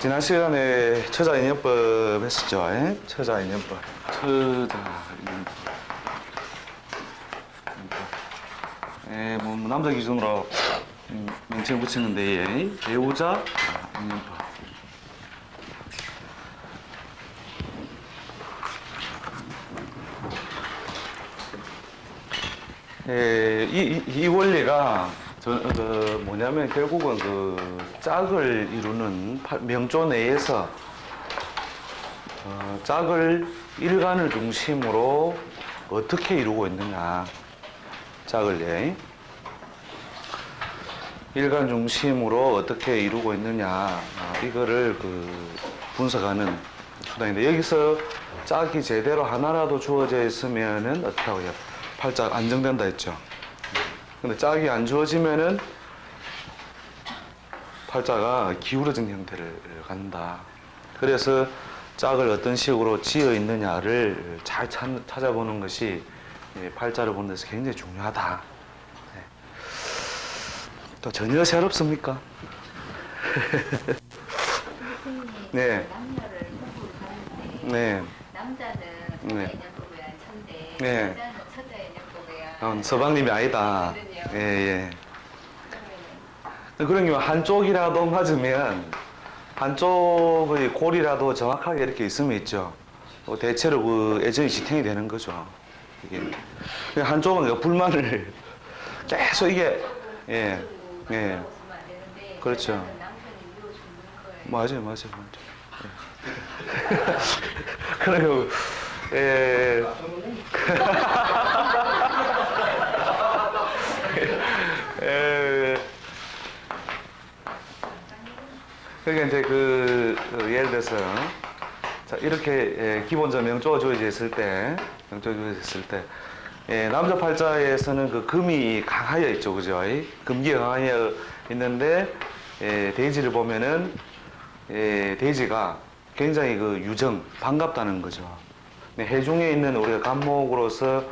지난 시간에 처자인연법 했었죠. 처자인연법. 뭐 남자 기준으로 명칭을 붙이는데 배우자 인연법. 이 원리가 뭐냐면 결국은 그 짝을 이루는 명조 내에서 짝을 일간을 중심으로 어떻게 이루고 있느냐. 짝을 일간 중심으로 어떻게 이루고 있느냐. 이거를 분석하는 수단인데, 여기서 짝이 제대로 하나라도 주어져 있으면은 어떻게 하고요? 팔짝 안정된다 했죠. 근데 짝이 안 주어지면은 팔자가 기울어진 형태를 갖는다. 그래서 짝을 어떤 식으로 지어 있느냐를 잘 찾아보는 것이 팔자를 보는 데서 굉장히 중요하다. 또 전혀 새롭습니까? 네. 남녀를 공부를 하는데 네. 남자는 네. 처자인연법이라는 천데 네. 여자는 처자인연법이야. 서방님이 아니다. 거든요. 예. 그런 경우 한쪽이라도 맞으면 한쪽의 골이라도 정확하게 이렇게 있으면 있죠. 대체로 그 애정이 지탱이 되는 거죠. 이게 한쪽은 불만을 계속 이게 그렇죠. 맞아요. 그래요. 그러니까 이제 예를 들어서 자, 이렇게 기본적으로 명조가 주어져 있을 때, 남자 팔자에서는 그 금이 강하여 있죠, 그죠? 금기가 강하여 있는데 대지를 보면은 대지가 굉장히 유정, 반갑다는 거죠. 해중에 있는 우리가 간목으로서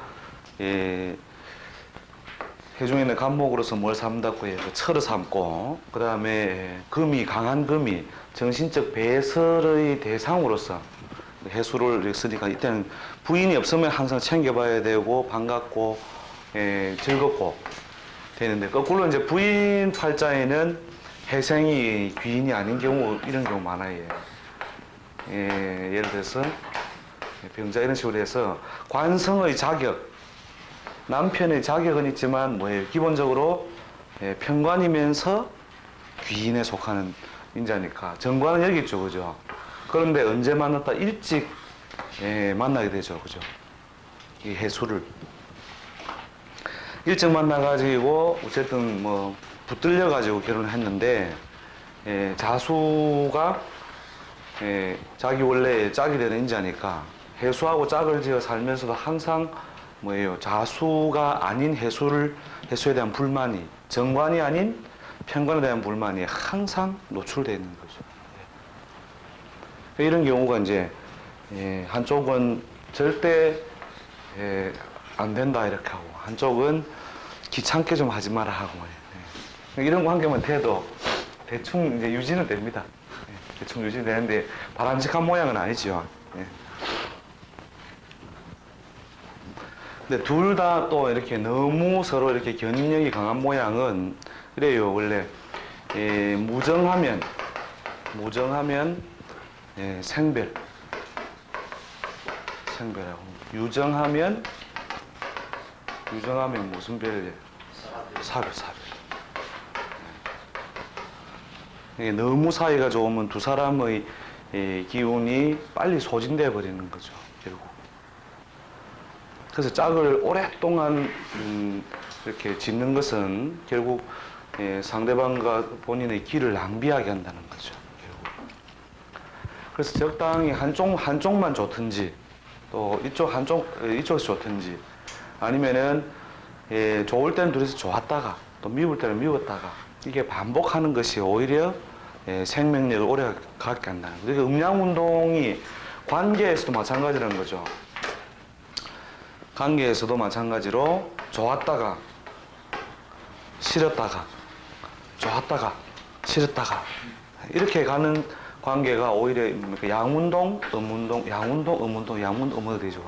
해중에 있는 간목으로서 뭘 삼다고 해요? 철을 삼고, 그 다음에 강한 금이 정신적 배설의 대상으로서 해수를 쓰니까 이때는 부인이 없으면 항상 챙겨봐야 되고, 반갑고, 즐겁고 되는데, 거꾸로 이제 부인 팔자에는 해생이 귀인이 아닌 경우, 이런 경우 많아요. 예를 들어서 병자 이런 식으로 해서 관성의 자격, 남편의 자격은 있지만 기본적으로 편관이면서 귀인에 속하는 인자니까 정관은 여기 있죠, 그죠? 그런데 언제 만났다? 일찍 만나게 되죠, 그죠? 이 해수를 일찍 만나가지고 어쨌든 붙들려가지고 결혼을 했는데 자수가 자기 원래 짝이 되는 인자니까 해수하고 짝을 지어 살면서도 항상 자수가 아닌 해수에 대한 불만이, 정관이 아닌 편관에 대한 불만이 항상 노출되어 있는 거죠. 이런 경우가 이제 한쪽은 절대 안 된다 이렇게 하고, 한쪽은 귀찮게 좀 하지 마라 하고, 이런 관계만 돼도 대충 이제 유지는 됩니다. 대충 유지는 되는데 바람직한 모양은 아니죠. 근데 둘 다 또 이렇게 너무 서로 이렇게 견인력이 강한 모양은 이래요. 원래 무정하면 생별하고, 유정하면 무슨 별이에요? 사별. 너무 사이가 좋으면 두 사람의 기운이 빨리 소진돼 버리는 거죠, 결국. 그래서 짝을 오랫동안 이렇게 짓는 것은 결국 상대방과 본인의 기를 낭비하게 한다는 거죠, 결국. 그래서 적당히 한쪽만 좋든지, 또 이쪽에서 좋든지, 아니면은 좋을 때는 둘이서 좋았다가 또 미울 때는 미웠다가, 이게 반복하는 것이 오히려 생명력을 오래 갖게 한다는 거죠. 그러니까 음양운동이 관계에서도 마찬가지라는 거죠. 관계에서도 마찬가지로 좋았다가 싫었다가 좋았다가 싫었다가 이렇게 가는 관계가 오히려 양운동, 음운동, 양운동, 음운동, 양운동, 음운동 되죠.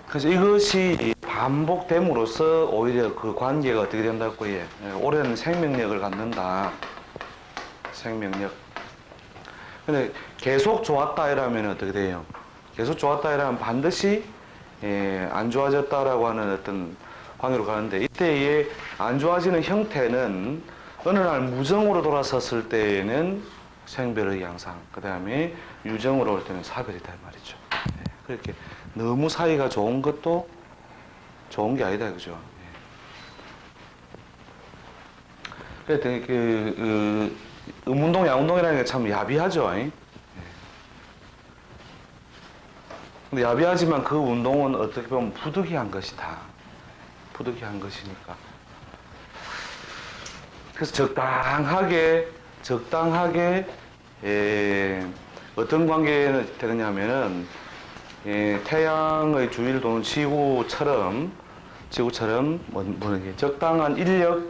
그래서 이것이 반복됨으로써 오히려 그 관계가 어떻게 된다고 해. 오랜 생명력을 갖는다. 생명력. 근데 계속 좋았다 이라면 어떻게 돼요? 계속 좋았다 이라면 반드시 안 좋아졌다라고 하는 어떤 관계로 가는데 이때의 안 좋아지는 형태는 어느 날 무정으로 돌아섰을 때에는 생별의 양상, 그 다음에 유정으로 올 때는 사별이다 이 말이죠. 그렇게 너무 사이가 좋은 것도 좋은 게 아니다 그죠? 그래서 음운동, 양운동이라는 게 참 야비하죠. 근데 야비하지만 그 운동은 어떻게 보면 부득이한 것이다. 부득이한 것이니까. 그래서 적당하게 어떤 관계는 되느냐면은 태양의 주위를 도는 지구처럼 적당한 인력,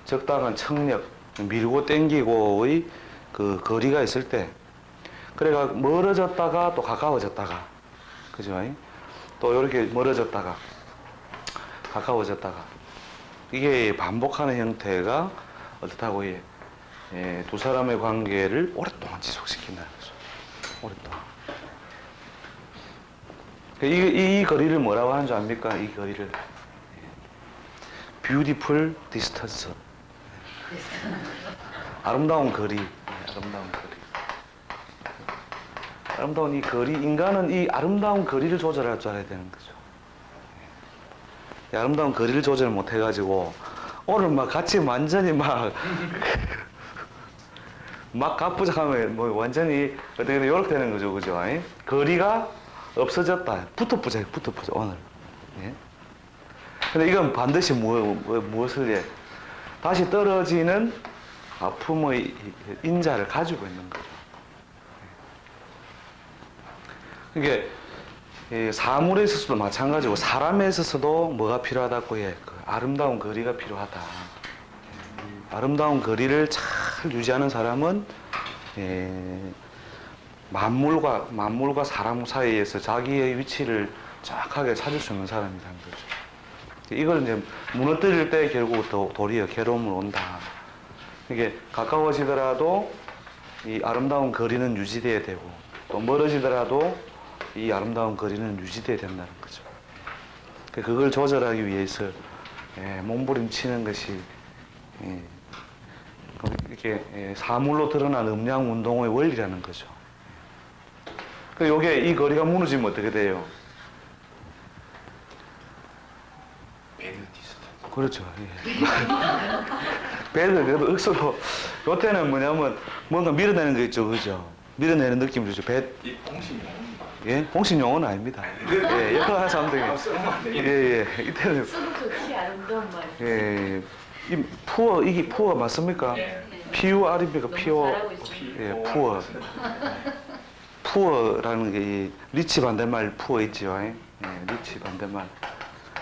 적당한 청력, 밀고 땡기고의 그 거리가 있을 때, 그래가 멀어졌다가 또 가까워졌다가, 그죠? 또 이렇게 멀어졌다가 가까워졌다가 이게 반복하는 형태가 어떻다고 해? 두 사람의 관계를 오랫동안 지속시킨다는 거죠. 오랫동안. 이 거리를 뭐라고 하는 줄 압니까? 이 거리를 beautiful distance. 아름다운 거리. 아름다운 거리. 아름다운 이 거리. 인간은 이 아름다운 거리를 조절할 줄 알아야 되는 거죠. 이 아름다운 거리를 조절 못 해가지고 오늘 막 같이 완전히 막 가쁘장하면 뭐 완전히 어떻게 이렇게 되는 거죠, 그죠? 거리가 없어졌다. 붙어보자 오늘. 예? 근데 이건 반드시 무엇을 해? 다시 떨어지는 아픔의 인자를 가지고 있는 거죠. 이게 사물에 있어서도 마찬가지고 사람에 있어서도 뭐가 필요하다고 해? 그 아름다운 거리가 필요하다. 아름다운 거리를 잘 유지하는 사람은 만물과 사람 사이에서 자기의 위치를 정확하게 찾을 수 있는 사람이라는 거죠. 이걸 이제 무너뜨릴 때 결국 또 도리어 괴로움을 온다. 이게 가까워지더라도 이 아름다운 거리는 유지돼야 되고 또 멀어지더라도 이 아름다운 거리는 유지돼야 된다는 거죠. 그걸 조절하기 위해서 몸부림치는 것이 이렇게 사물로 드러난 음양 운동의 원리라는 거죠. 요게 이 거리가 무너지면 어떻게 돼요? 그렇죠. 배를 그래도 억수로 요때는 뭐냐면 뭔가 밀어내는 거 있죠, 그죠? 밀어내는 느낌이 주죠. 봉신용. 예, 봉신 용어는 아닙니다. 예, 옆에 하나 사람들이 이때는 좋지 아름다운 말. 이 푸어 이게 푸어 맞습니까? 피우 아닙니까? 피어 잘하고 있습니다. 예, 푸어. 푸어라는 게 이 리치 반대말 푸어 있죠. 리치 반대말.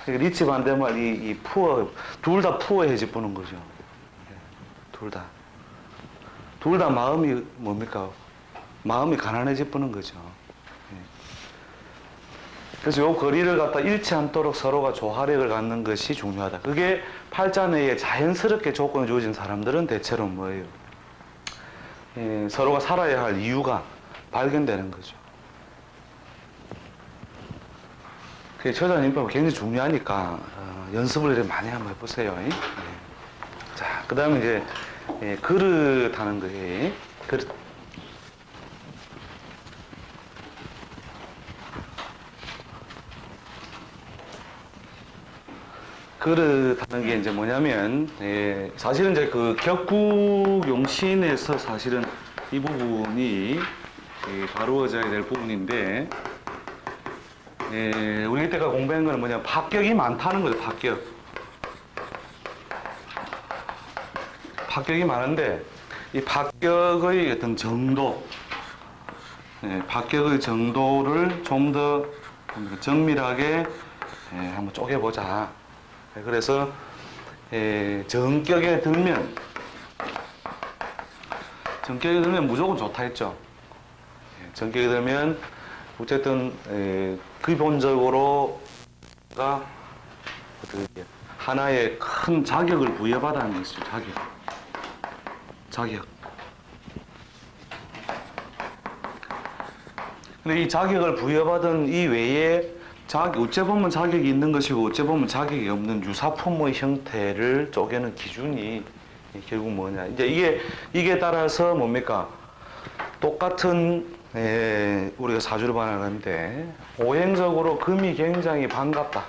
그러니까 리치 반대말 이 푸어 둘 다 푸어해지 보는 거죠. 둘 다. 둘 다 마음이 뭡니까? 마음이 가난해지 보는 거죠. 그래서 요 거리를 갖다 잃지 않도록 서로가 조화력을 갖는 것이 중요하다. 그게 팔자 내에 자연스럽게 조건이 주어진 사람들은 대체로 뭐예요? 서로가 살아야 할 이유가 발견되는 거죠. 그 처자님법 굉장히 중요하니까 연습을 이렇게 많이 한번 해보세요. 자, 그 다음에 이제 그릇 하는 거예요. 그릇. 그릇 하는 게 이제 뭐냐면, 사실은 이제 그 격국용신에서 사실은 이 부분이 다루어져야 될 부분인데, 우리 이때가 공부한 거는 뭐냐면 합격이 많다는 거죠, 합격. 합격이 많은데, 이 합격의 어떤 정도, 합격의 정도를 좀 더 정밀하게 한번 쪼개보자. 그래서 전격에 들면 무조건 좋다 했죠. 전격에 들면 어쨌든 기본적으로가 어떻게 하나의 큰 자격을 부여받아는 것이죠. 자격. 근데 이 자격을 부여받은 이 외에 어째 보면 자격이 있는 것이고 어째 보면 자격이 없는 유사품의 형태를 쪼개는 기준이 결국 뭐냐. 이제 이게 따라서 뭡니까? 똑같은 우리가 사주를 반응하는데 오행적으로 금이 굉장히 반갑다.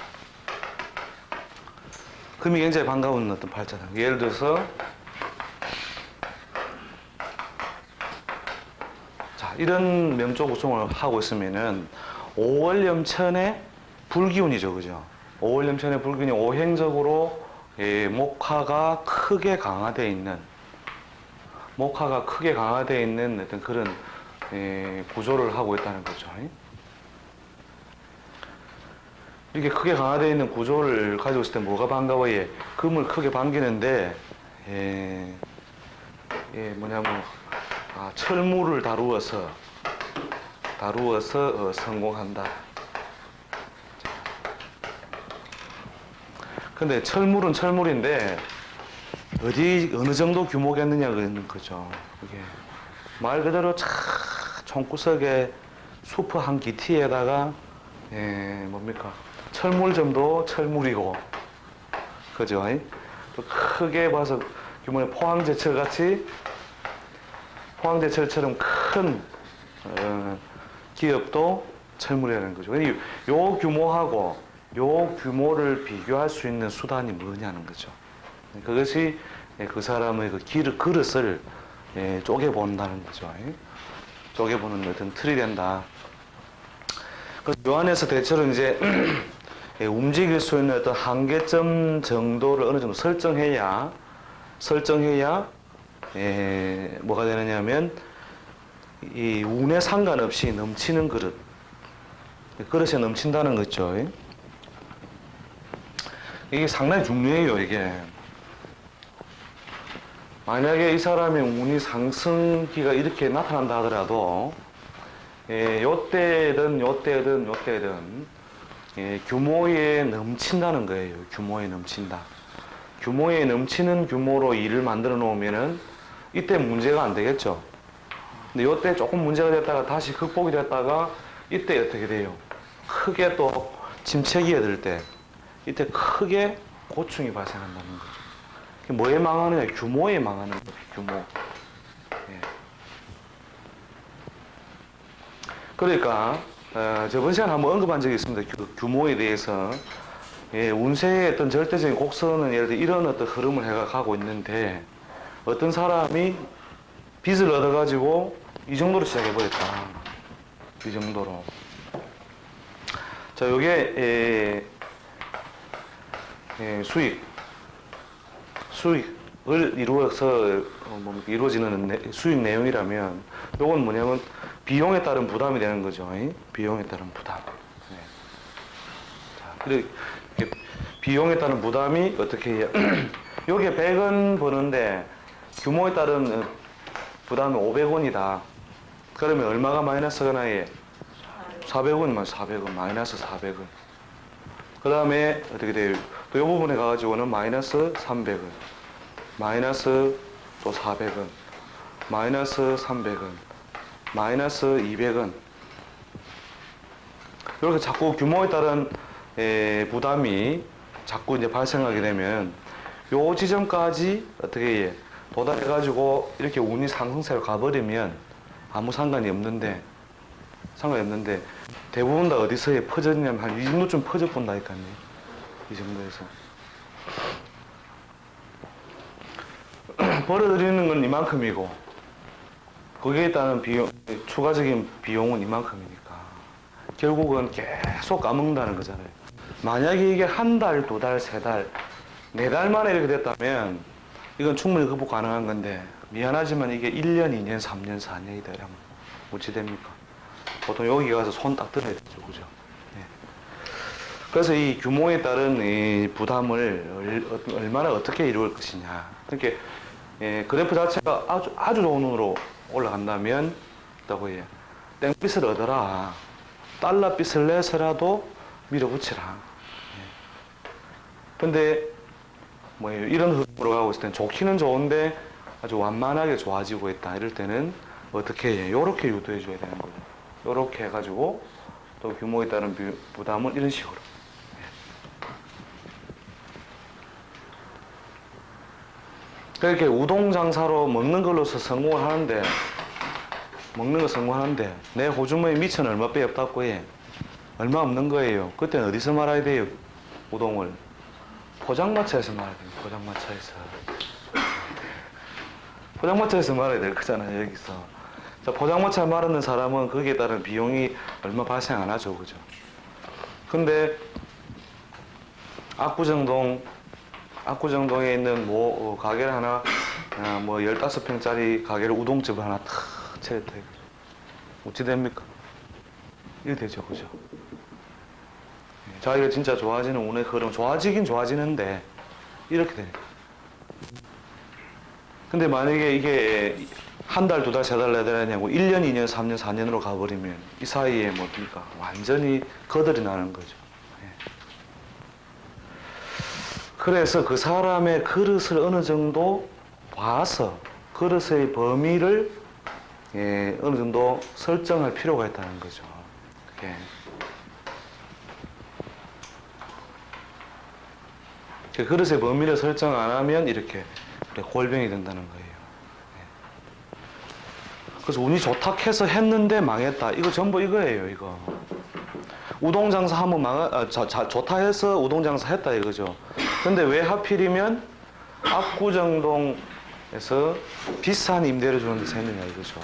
금이 굉장히 반가운 어떤 발자당. 예를 들어서 자, 이런 명조 구성을 하고 있으면은 오월염천의 불기운이죠, 그죠? 오월염천의 불기운이 오행적으로 목화가 크게 강화되어 있는 어떤 그런 구조를 하고 있다는 거죠. 이렇게 크게 강화되어 있는 구조를 가지고 있을 때 뭐가 반가워요? 금을 크게 반기는데 뭐냐면 철물을 다루어서 성공한다. 근데 철물은 철물인데 어느 정도 규모겠느냐는 거죠. 이게 말 그대로 총구석에 수프 한 기티에다가 뭡니까? 철물점도 철물이고, 그죠? 또 크게 봐서 규모의 포항제철처럼 큰 기업도 철물이라는 거죠. 요 규모하고 요 규모를 비교할 수 있는 수단이 뭐냐는 거죠. 그것이 그 사람의 그릇을 쪼개본다는 거죠. 쪼개보는 어떤 틀이 된다. 그래서 요 안에서 대체로 이제 움직일 수 있는 어떤 한계점 정도를 어느 정도 설정해야 뭐가 되느냐면 이 운에 상관없이 넘치는 그릇에 넘친다는 거죠. 이게 상당히 중요해요. 이게 만약에 이 사람의 운이 상승기가 이렇게 나타난다 하더라도 요때든 규모에 넘친다는 거예요. 규모에 넘친다. 규모에 넘치는 규모로 일을 만들어 놓으면은 이때 문제가 안 되겠죠. 근데 요때 조금 문제가 됐다가 다시 극복이 됐다가 이때 어떻게 돼요? 크게 또 침체기에 들 때 이때 크게 고충이 발생한다는 거죠. 뭐에 망하느냐? 규모에 망하는 거죠. 규모. 그러니까 저번 시간에 한번 언급한 적이 있습니다. 규모에 대해서. 운세의 어떤 절대적인 곡선은 예를 들어 이런 어떤 흐름을 해가 가고 있는데 어떤 사람이 빚을 얻어가지고 이 정도로 시작해버렸다. 이 정도로. 자, 요게 수익을 이루어서 이루어지는 수익 내용이라면 요건 뭐냐면 비용에 따른 부담이 되는 거죠. 비용에 따른 부담. 자, 그리고 비용에 따른 부담이 어떻게 해요? 요게 100원 버는데 규모에 따른 부담이 500원이다. 그러면 얼마가 마이너스가 나요? 400원이면 400원, 마이너스 400원. 그 다음에 어떻게 돼요? 또 이 부분에 가가지고는 마이너스 300원, 마이너스 또 400원, 마이너스 300원, 마이너스 200원. 이렇게 자꾸 규모에 따른 부담이 자꾸 이제 발생하게 되면 요 지점까지 어떻게 도달해가지고 이렇게 운이 상승세로 가버리면 아무 상관이 없는데 대부분 다 어디서 퍼졌냐면 한 이 정도쯤 퍼져 본다니까요. 이 정도에서 벌어들이는 건 이만큼이고 거기에 따른 비용, 추가적인 비용은 이만큼이니까 결국은 계속 까먹는다는 거잖아요. 만약에 이게 한 달, 두 달, 세 달, 네 달 만에 이렇게 됐다면 이건 충분히 극복 가능한 건데 미안하지만 이게 1년, 2년, 3년, 4년이다 이러면 어찌 됩니까? 보통 여기 가서 손 딱 들어야 되죠. 그죠? 그래서 이 규모에 따른 이 부담을 얼마나 어떻게 이루을 것이냐. 그렇게 그래프 자체가 아주 좋은 운으로 올라간다면 있다고 해요. 땡빛을 얻어라. 달러빛을 내서라도 밀어붙이라. 근데 뭐 이런 흐름으로 가고 있을 때는 좋기는 좋은데 아주 완만하게 좋아지고 있다. 이럴 때는 어떻게 해? 요렇게 유도해 줘야 되는 거죠. 요렇게 해가지고 또 규모에 따른 부담은 이런 식으로. 그렇게 우동 장사로 먹는 걸로서 성공을 하는데, 먹는 거 성공하는데 내 호주머니 미천 얼마밖에 없다고 해. 얼마 없는 거예요. 그때는 어디서 말아야 돼요? 우동을 포장마차에서 말아야 돼요. 포장마차에서. 포장마차에서 말아야 될 거잖아요. 여기서. 자, 포장마차 말하는 사람은 거기에 따른 비용이 얼마 발생 안 하죠. 그죠? 근데 압구정동에 있는 뭐 가게를 하나, 뭐 15평짜리 가게를 우동집을 하나 탁 차렸다. 어찌 됩니까? 이래 되죠. 그죠? 자기가 진짜 좋아지는 운의 흐름, 좋아지긴 좋아지는데 이렇게 되니까. 근데 만약에 이게 한 달, 두 달, 세 달, 네 달 하냐고 1년, 2년, 3년, 4년으로 가버리면 이 사이에 뭡니까? 완전히 거덜이 나는 거죠. 그래서 그 사람의 그릇을 어느 정도 봐서 그릇의 범위를 어느 정도 설정할 필요가 있다는 거죠. 그 그릇의 범위를 설정 안 하면 이렇게 골병이 된다는 거예요. 그래서 운이 좋다 해서 했는데 망했다. 이거 전부 이거예요. 이거. 우동 장사 하면 좋다 해서 우동 장사 했다 이거죠. 근데 왜 하필이면 압구정동에서 비싼 임대를 주는 데서 했느냐 이거죠.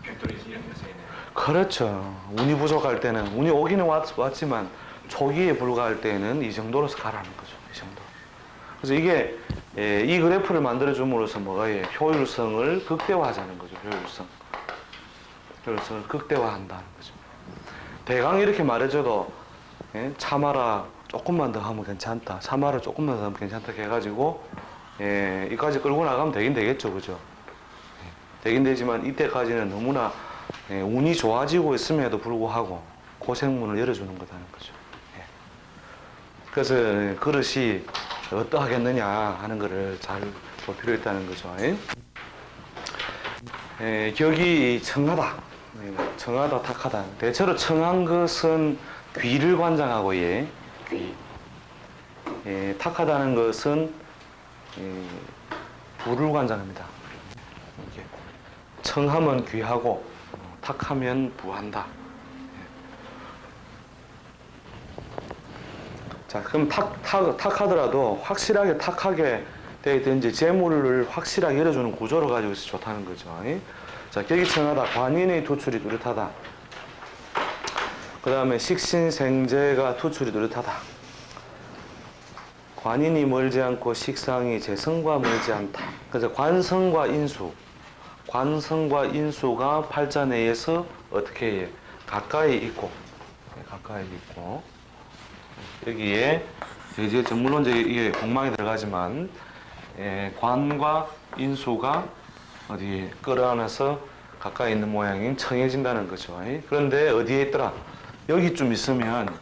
벽돌이 이런 데서 있네. 그렇죠. 운이 부족할 때는 운이 오기는 왔지만 초기에 불과할 때는 이 정도로서 가라는 거죠. 이 정도. 그래서 이게 이 그래프를 만들어 줌으로써 뭐가 효율성을 극대화하자는 거죠. 효율성을 극대화한다는 거죠. 대강 이렇게 말해줘도 참아라 조금만 더 하면 괜찮다. 참아라 조금만 더 하면 괜찮다 해가지고 이까지 끌고 나가면 되긴 되겠죠. 그죠? 되긴 되지만 이때까지는 너무나 운이 좋아지고 있음에도 불구하고 고생문을 열어주는 거다는 거죠. 그래서 그릇이 어떠하겠느냐 하는 것을 잘 볼 필요 있다는 거죠. 격이 청하다. 청하다, 탁하다. 대체로 청한 것은 귀를 관장하고 귀. 탁하다는 것은 부를 관장합니다. 이렇게. 청하면 귀하고 탁하면 부한다. 자, 그럼 탁하더라도 확실하게 탁하게 되어 있든지 재물을 확실하게 열어주는 구조를 가지고 있어서 좋다는 거죠. 자, 격이 청하다. 관인의 투출이 뚜렷하다. 그 다음에 식신생재가 투출이 뚜렷하다. 관인이 멀지 않고 식상이 재성과 멀지 않다. 그래서 관성과 인수가 팔자 내에서 어떻게 해? 가까이 있고 여기에 이제 물론 이게 공망이 들어가지만 관과 인수가 어디 끌어안아서 가까이 있는 모양이 청해진다는 거죠. 그런데 어디에 있더라? 여기쯤 있으면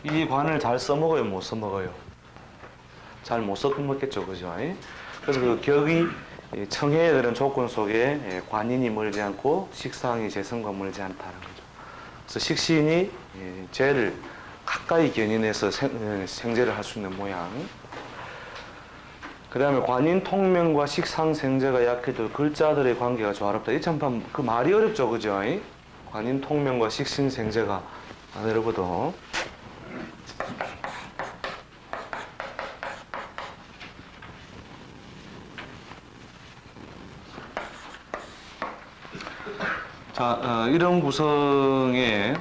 이 관을 잘 써먹어요, 못 써먹어요? 잘 못 써먹겠죠, 그죠? 그래서 그 격이 청해에 들은 조건 속에 관인이 멀지 않고 식상이 재성과 멀지 않다는 거죠. 그래서 식신이 재를 가까이 견인해서 생재를 할 수 있는 모양. 그 다음에 관인 통명과 식상 생재가 약해도 글자들의 관계가 조화롭다. 이 참 그 말이 어렵죠, 그죠? 관인 통명과 식신 생재가 안 어렵거든. 자, 이런 구성에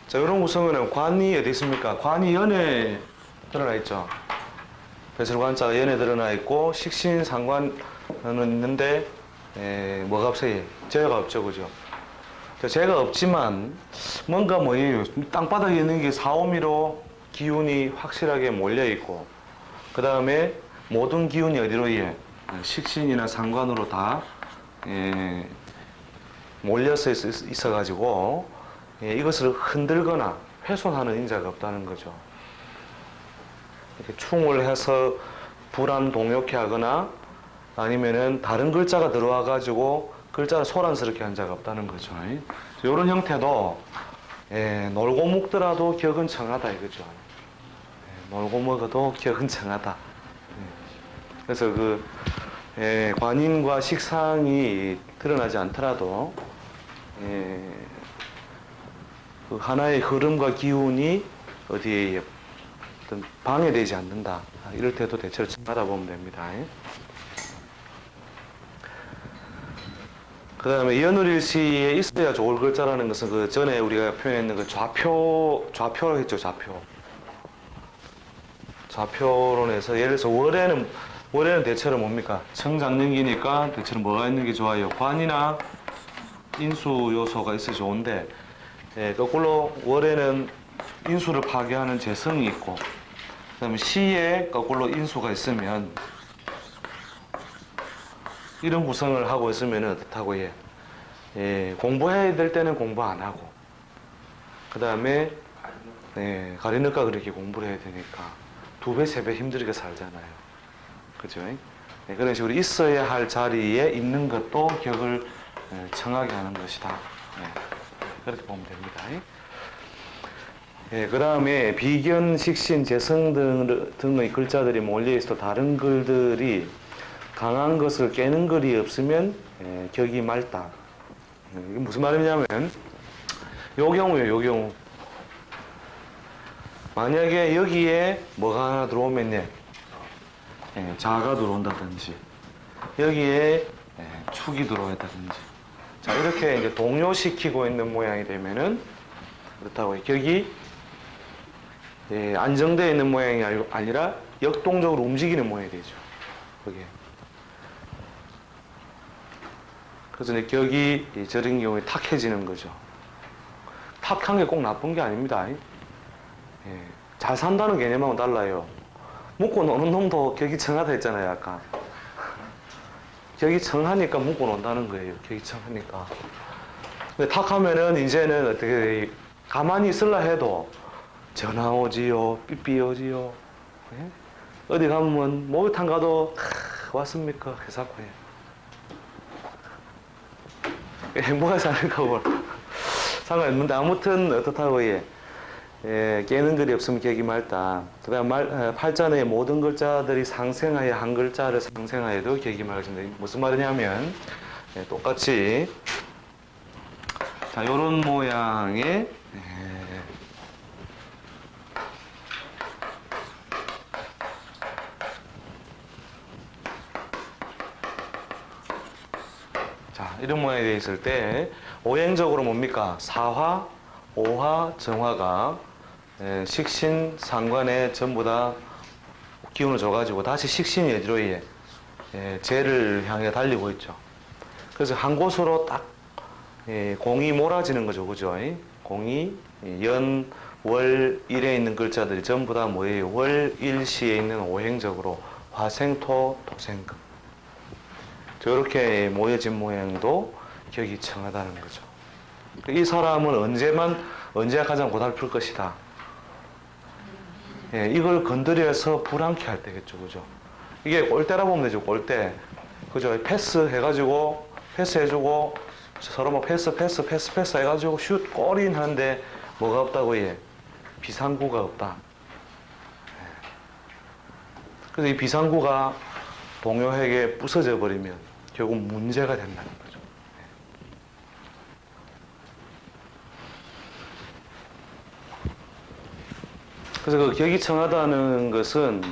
자, 이런 구성에는 관이 어디 있습니까? 관이 연에 들어가 있죠. 배설관자가 연에 드러나 있고 식신상관은 있는데 뭐가 없어요? 재가 없죠, 그죠? 재가 없지만 뭔가 뭐예요? 땅바닥에 있는 게 4, 5미로 기운이 확실하게 몰려 있고 그 다음에 모든 기운이 어디로 식신이나 상관으로 다 몰려서 있어가지고 이것을 흔들거나 훼손하는 인자가 없다는 거죠. 이렇게 충을 해서 불안 동요케 하거나 아니면은 다른 글자가 들어와 가지고 글자를 소란스럽게 한 자가 없다는 거죠. 이런 형태도 놀고 먹더라도 격은 청하다 이거죠. 놀고 먹어도 격은 청하다. 그래서 관인과 식상이 드러나지 않더라도 그 하나의 흐름과 기운이 어디에 어떤 방해되지 않는다. 이럴 때도 대체로 청하다 보면 됩니다. 그 다음에 연월일시에 있어야 좋을 글자라는 것은 그 전에 우리가 표현했는 그 좌표로 했죠, 좌표. 좌표론에서 예를 들어서 월에는 대체로 뭡니까? 청장년기니까 대체로 뭐가 있는 게 좋아요? 관이나 인수 요소가 있어 좋은데 거꾸로 월에는 인수를 파괴하는 재성이 있고 그 다음에 시에 거꾸로 인수가 있으면 이런 구성을 하고 있으면 어떻다고 공부해야 될 때는 공부 안 하고 그 다음에 가리니까 그렇게 공부를 해야 되니까 2배, 3배 힘들게 살잖아요. 그죠? 그런 식으로 있어야 할 자리에 있는 것도 격을 청하게 하는 것이다. 그렇게 보면 됩니다. 그 다음에 비견, 식신, 재성 등의 글자들이 몰려있어 다른 글들이 강한 것을 깨는 글이 없으면 격이 맑다. 이게 무슨 말이냐면 요 경우예요. 요 경우 만약에 여기에 뭐가 하나 들어오면 자가 들어온다든지 여기에 축이 들어온다든지 자 이렇게 이제 동요시키고 있는 모양이 되면은 그렇다고 격이 안정되어 있는 모양이 아니라 역동적으로 움직이는 모양이 되죠. 그게. 그래서 이제 격이 저런 경우에 탁해지는 거죠. 탁한 게 꼭 나쁜 게 아닙니다. 잘 산다는 개념하고 달라요. 묵고 노는 놈도 격이 청하다 했잖아요, 아까. 격이 청하니까 묵고 논다는 거예요. 격이 청하니까. 근데 탁하면은 이제는 어떻게 가만히 있으려 해도 전화 오지요, 삐삐 오지요. 어디 가면 목욕탕 가도 왔습니까? 회사고요. 행복하게 사는 거고 상관없는데 아무튼 어떻다고 깨는 글이 없으면 격이 맑다. 그 다음 팔자의 모든 글자들이 상생하여 한 글자를 상생하여도 격이 맑아진다. 무슨 말이냐면 똑같이 자 요런 모양의 자 이런 모양이 되어 있을 때 오행적으로 뭡니까? 사화, 오화, 정화가 식신, 상관에 전부 다 기운을 줘가지고 다시 식신이 어디로 재를 향해 달리고 있죠. 그래서 한 곳으로 딱 공이 몰아지는 거죠. 그죠? 공이 연, 월, 일에 있는 글자들이 전부 다 뭐예요? 월, 일시에 있는 오행적으로 화생토, 토생금. 저렇게 모여진 모양도 격이 청하다는 거죠. 이 사람은 언제 가장 고달플 것이다. 이걸 건드려서 불안케 할 때겠죠. 그죠? 이게 골대라 보면 되죠. 골대. 그죠? 패스 해가지고, 패스 해주고, 서로 뭐 패스 해가지고 슛, 골인 하는데 뭐가 없다고 비상구가 없다. 그래서 이 비상구가 동요에게 부서져 버리면 결국 문제가 된다는 거죠. 그래서 그 격이 청하다는 것은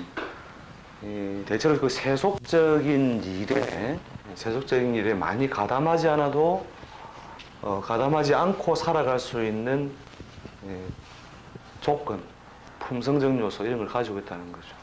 대체로 그 세속적인 일에 많이 가담하지 않아도 가담하지 않고 살아갈 수 있는 조건, 품성적 요소 이런 걸 가지고 있다는 거죠.